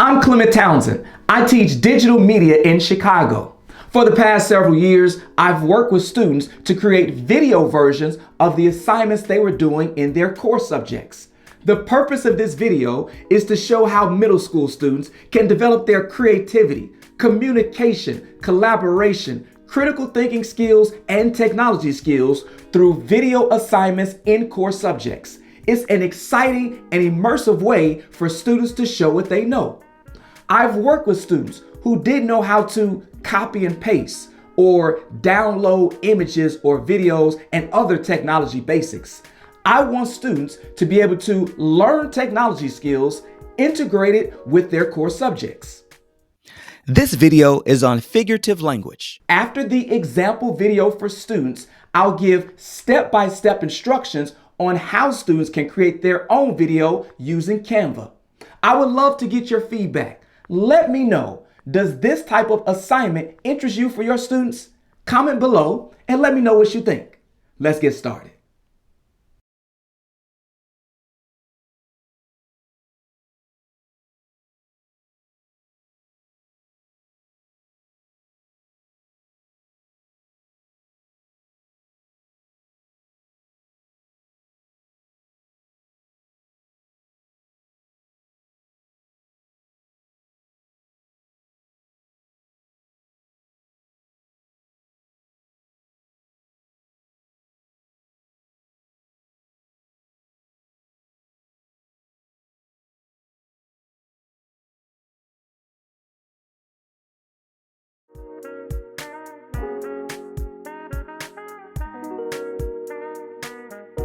I'm Clement Townsend. I teach digital media in Chicago. For the past several years, I've worked with students to create video versions of the assignments they were doing in their core subjects. The purpose of this video is to show how middle school students can develop their creativity, communication, collaboration, critical thinking skills, and technology skills through video assignments in core subjects. It's an exciting and immersive way for students to show what they know. I've worked with students who didn't know how to copy and paste or download images or videos and other technology basics. I want students to be able to learn technology skills integrated with their core subjects. This video is on figurative language. After the example video for students, I'll give step-by-step instructions on how students can create their own video using Canva. I would love to get your feedback. Let me know, does this type of assignment interest you for your students? Comment below and let me know what you think. Let's get started.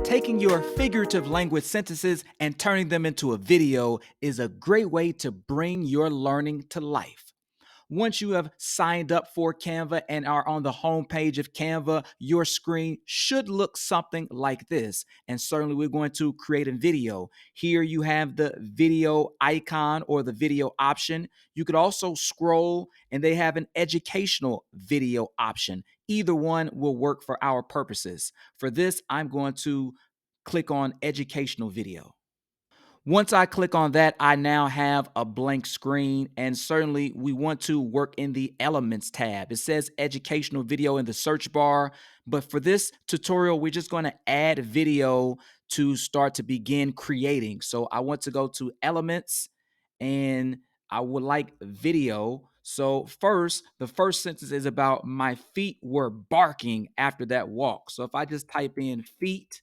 Taking your figurative language sentences and turning them into a video is a great way to bring your learning to life. Once you have signed up for Canva and are on the home page of Canva, your screen should look something like this. And certainly we're going to create a video. Here you have the video icon or the video option. You could also scroll and they have an educational video option. Either one will work for our purposes. For this, I'm going to click on educational video. Once I click on that, I now have a blank screen, and certainly we want to work in the Elements tab. It says educational video in the search bar, but for this tutorial, we're just going to add video to start to begin creating. So I want to go to Elements, and I would like video. So first, the first sentence is about my feet were barking after that walk. So if I just type in feet,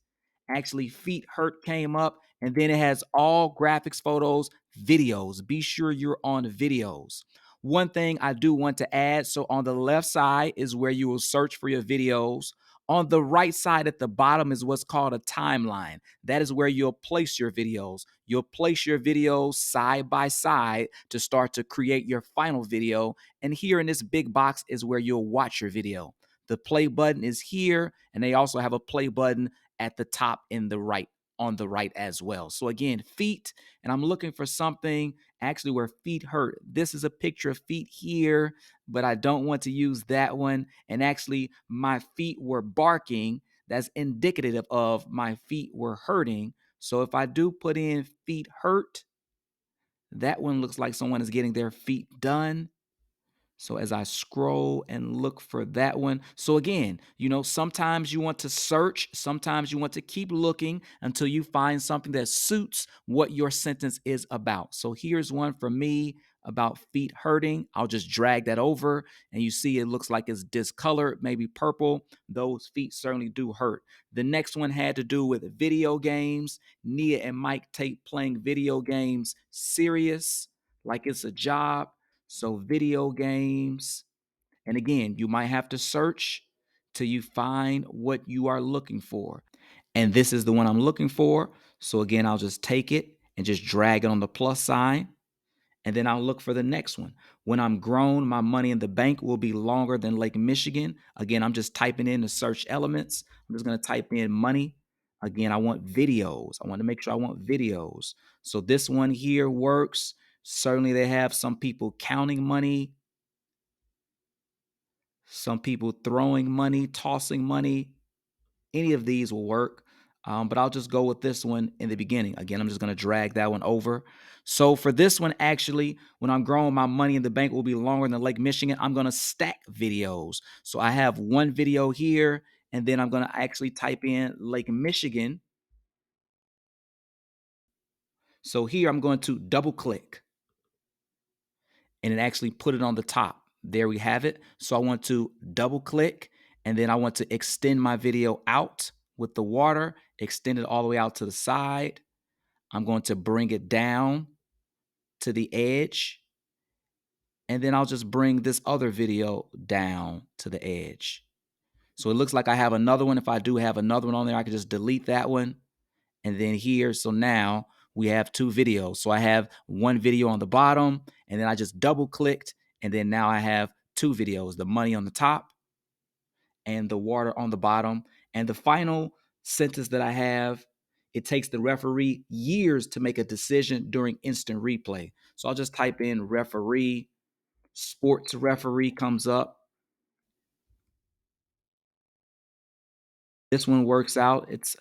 actually feet hurt came up, and then it has all graphics, photos, videos. Be sure you're on videos. One thing I do want to add, so on the left side is where you will search for your videos. On the right side at the bottom is what's called a timeline. That is where you'll place your videos. You'll place your videos side by side to start to create your final video. And here in this big box is where you'll watch your video. The play button is here, and they also have a play button at the top in the right, on the right as well. So again, feet, and I'm looking for something actually where feet hurt. This is a picture of feet here, but I don't want to use that one. And actually my feet were barking. That's indicative of my feet were hurting. So if I do put in feet hurt, that one looks like someone is getting their feet done. So as I scroll and look for that one. So again, sometimes you want to search, sometimes you want to keep looking until you find something that suits what your sentence is about. So here's one for me about feet hurting. I'll just drag that over and you see it looks like it's discolored, maybe purple. Those feet certainly do hurt. The next one had to do with video games. Nia and Mike take playing video games serious, like it's a job. So video games, and again, you might have to search till you find what you are looking for. And this is the one I'm looking for. So again, I'll just take it and just drag it on the plus sign. And then I'll look for the next one. When I'm grown, my money in the bank will be longer than Lake Michigan. Again, I'm just typing in the search elements. I'm just going to type in money. Again, I want videos. I want to make sure I want videos. So this one here works. Certainly they have some people counting money, some people throwing money, tossing money. Any of these will work. but I'll just go with this one in the beginning. Again, I'm just going to drag that one over. So for this one, actually, when I'm growing, my money in the bank will be longer than Lake Michigan. I'm going to stack videos. So I have one video here, and then I'm going to actually type in Lake Michigan. So here I'm going to double click and it actually put it on the top. There we have it. So I want to double click and then I want to extend my video out with the water, extend it all the way out to the side. I'm going to bring it down to the edge. And then I'll just bring this other video down to the edge. So it looks like I have another one. If I do have another one on there, I can just delete that one. And then here, so now we have two videos. So I have one video on the bottom, and then I just double clicked, and then now I have two videos, the money on the top and the water on the bottom. And the final sentence that I have, it takes the referee years to make a decision during instant replay. So I'll just type in referee, sports referee comes up. This one works out. It's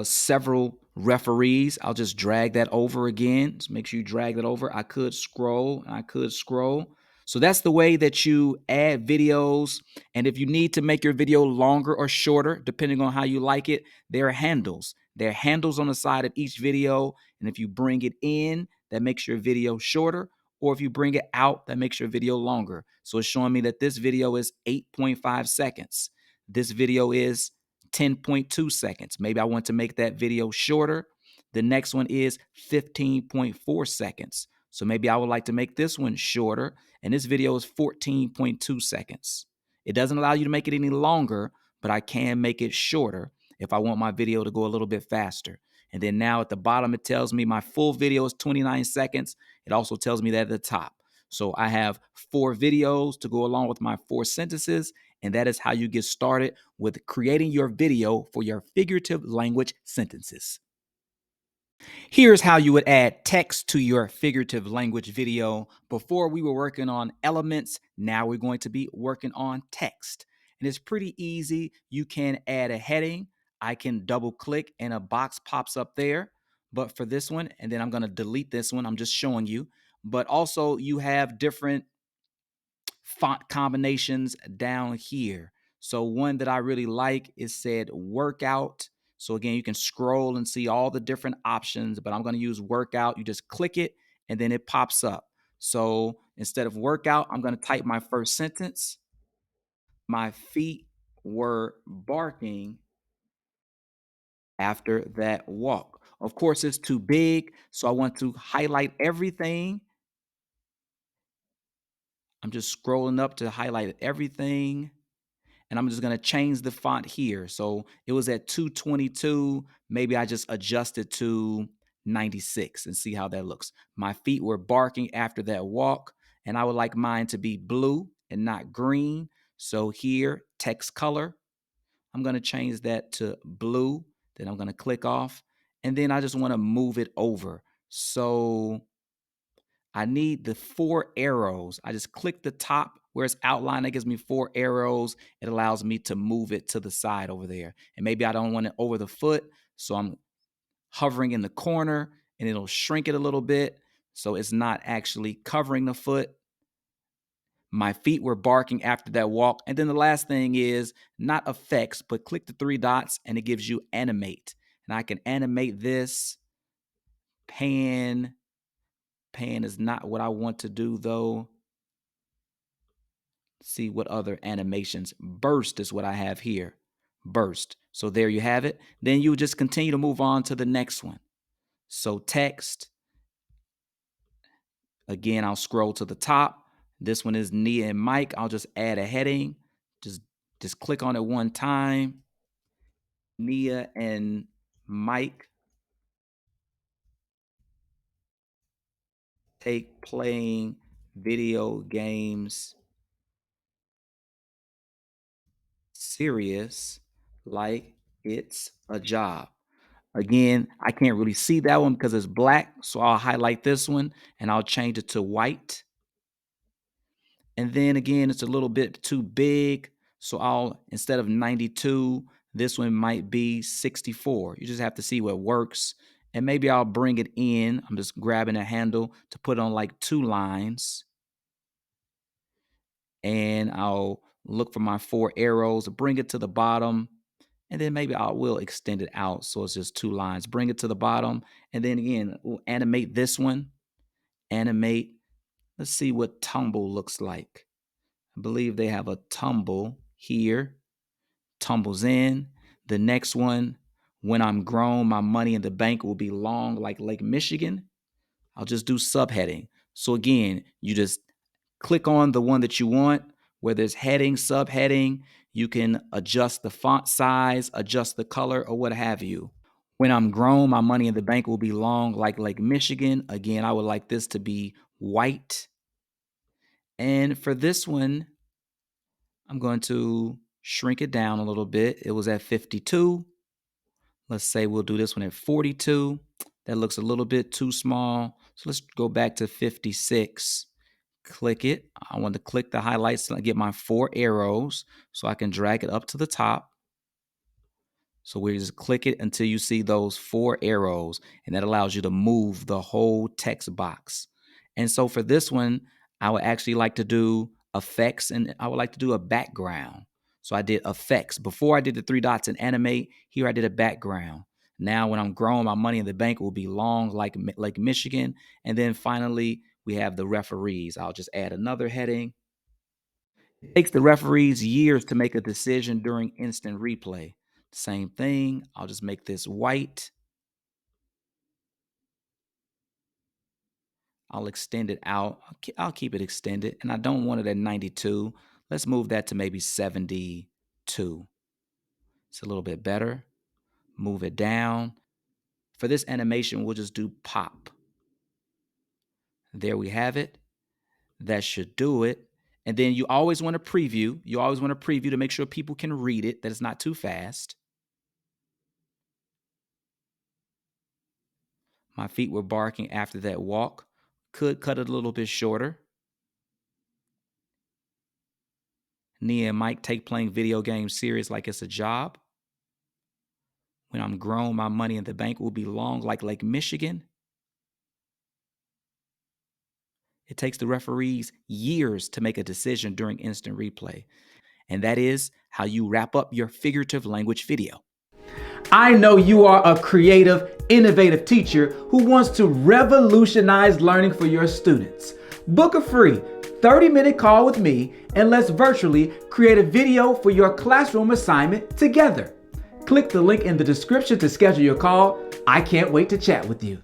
several referees. I'll just drag that over again. Just make sure you drag that over. I could scroll and I could scroll. So that's the way that you add videos. And if you need to make your video longer or shorter, depending on how you like it, there are handles. There are handles on the side of each video. And if you bring it in, that makes your video shorter. Or if you bring it out, that makes your video longer. So it's showing me that this video is 8.5 seconds. This video is 10.2 seconds. Maybe I want to make that video shorter. The next one is 15.4 seconds. So maybe I would like to make this one shorter. And this video is 14.2 seconds. It doesn't allow you to make it any longer, but I can make it shorter if I want my video to go a little bit faster. And then now at the bottom, it tells me my full video is 29 seconds. It also tells me that at the top. So I have 4 videos to go along with my 4 sentences. And that is how you get started with creating your video for your figurative language sentences. Here's how you would add text to your figurative language video. Before we were working on elements, now we're going to be working on text. And it's pretty easy. You can add a heading. I can double click and a box pops up there. But for this one, and then I'm going to delete this one, I'm just showing you. But also you have different font combinations down here. So one that I really like is said workout. So again, you can scroll and see all the different options, but I'm going to use workout. You just click it and then it pops up. So instead of workout, I'm going to type my first sentence. My feet were barking after that walk. Of course, it's too big, so I want to highlight everything. I'm just scrolling up to highlight everything. And I'm just going to change the font here. So it was at 222. Maybe I just adjust it to 96 and see how that looks. My feet were barking after that walk, and I would like mine to be blue and not green. So here, text color, I'm going to change that to blue. Then I'm going to click off, and then I just want to move it over. So I need the 4 arrows. I just click the top where it's outlined. That gives me 4 arrows. It allows me to move it to the side over there. And maybe I don't want it over the foot, so I'm hovering in the corner and it'll shrink it a little bit so it's not actually covering the foot. My feet were barking after that walk. And then the last thing is not effects, but click the 3 dots and it gives you animate. And I can animate this. Pan is not what I want to do though. See what other animations. Burst is what I have here. Burst. So there you have it. Then you just continue to move on to the next one. So text. Again, I'll scroll to the top. This one is Nia and Mike. I'll just add a heading. Just click on it one time. Nia and Mike take playing video games serious like it's a job. Again, I can't really see that one because it's black, so I'll highlight this one and I'll change it to white. And then again, it's a little bit too big, so I'll, instead of 92, This one might be 64. You just have to see what works. And maybe I'll bring it in. I'm just grabbing a handle to put on like 2 lines. And I'll look for my 4 arrows, bring it to the bottom. And then maybe I will extend it out so it's just 2 lines. Bring it to the bottom. And then again, we'll animate this one. Animate. Let's see what tumble looks like. I believe they have a tumble here. Tumbles in. The next one, when I'm grown, my money in the bank will be long like Lake Michigan. I'll just do subheading. So again, you just click on the one that you want, whether it's heading, subheading. You can adjust the font size, adjust the color, or what have you. When I'm grown, my money in the bank will be long like Lake Michigan. Again, I would like this to be white. And for this one, I'm going to shrink it down a little bit. It was at 52. Let's say we'll do this one at 42. That looks a little bit too small. So let's go back to 56. Click it. I want to click the highlights and get my 4 arrows so I can drag it up to the top. So we just click it until you see those 4 arrows, and that allows you to move the whole text box. And so for this one, I would actually like to do effects, and I would like to do a background. So I did effects. Before I did the 3 dots and animate, here I did a background. Now when I'm grown, my money in the bank will be long like Lake Michigan. And then finally, we have the referees. I'll just add another heading. It takes the referees years to make a decision during instant replay. Same thing. I'll just make this white. I'll extend it out. I'll keep it extended. And I don't want it at 92. Let's move that to maybe 72. It's a little bit better. Move it down. For this animation, we'll just do pop. There we have it. That should do it. And then you always want to preview. You always want to preview to make sure people can read it, that it's not too fast. My feet were barking after that walk. Could cut it a little bit shorter. Nia and Mike take playing video games serious like it's a job. When I'm grown, my money in the bank will be long like Lake Michigan. It takes the referees years to make a decision during instant replay. And that is how you wrap up your figurative language video. I know you are a creative, innovative teacher who wants to revolutionize learning for your students. Book a free 30-minute call with me and let's virtually create a video for your classroom assignment together. Click the link in the description to schedule your call. I can't wait to chat with you.